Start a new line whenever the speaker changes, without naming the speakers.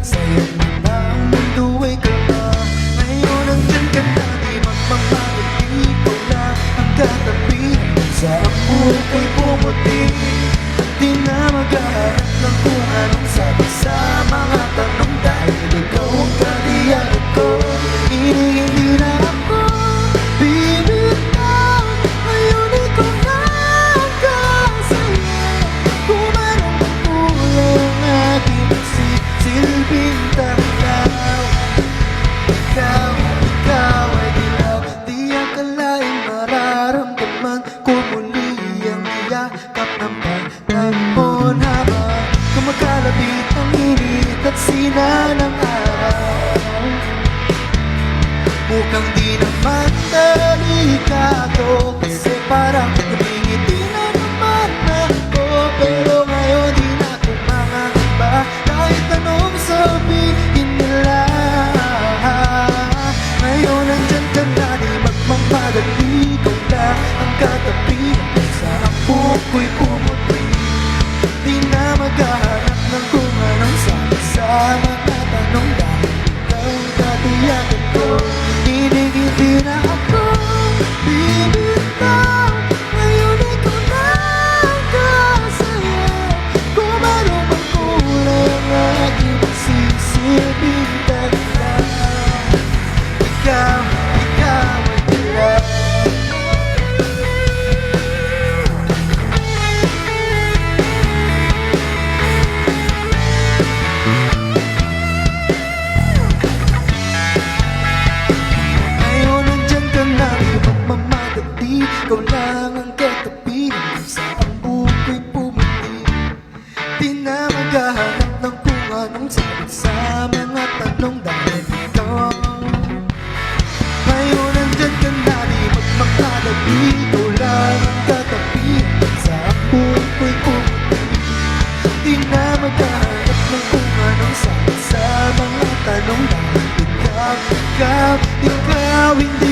Sa'yo na ang mundo ay kalma. Ngayon nandyan ka na, di magmamahal, ikaw na ang katabi. Sa ang buhay pumuti, di na maghahanap ng kung anong sabi sa mga tanong. Dahil ikaw ang kaliyanan ko, hindi na ako bibitaw. Ngayon ikaw na ang kasaya. Kung anong magulang aking silbing tanglaw. Ikaw ay dilaw. Di akalaing mararamdaman ko muli ang yakap ng panahon. Habang kumakalapit ang init at sina ng araw, mukhang di naman delikado. Kasi parang humingiti na naman ako. Pero ngayon di na kumangamba kahit anong sabihin nila. Ngayon nandyan ka na, di magmamadali. Ikaw na ang katabi. Sa ang buko'y pumuti, di na maghahanap ng kung anong sabi sa mga tanong. Dahil ikaw ang katiyakan ko, hindi na ako bibitaw. Ngayon ikaw na ang kasaya. Kung anong magkulay ang aking magsisilbing taglaw. Ikaw ay dilaw. Ngayon nandyan ka na, di magmamadali. Ikaw lang ang katabi. Sa ang buko'y pumuti, di na maghahanap ng kung anong sagot sa mga tanong. Dahil ikaw, ngayon nandyan ka na, di magmamadali. Ikaw lang ang katabi. Sa ang buko'y pumuti, di na maghahanap ng kung anong sagot sa mga tanong. Dahil ikaw, hindi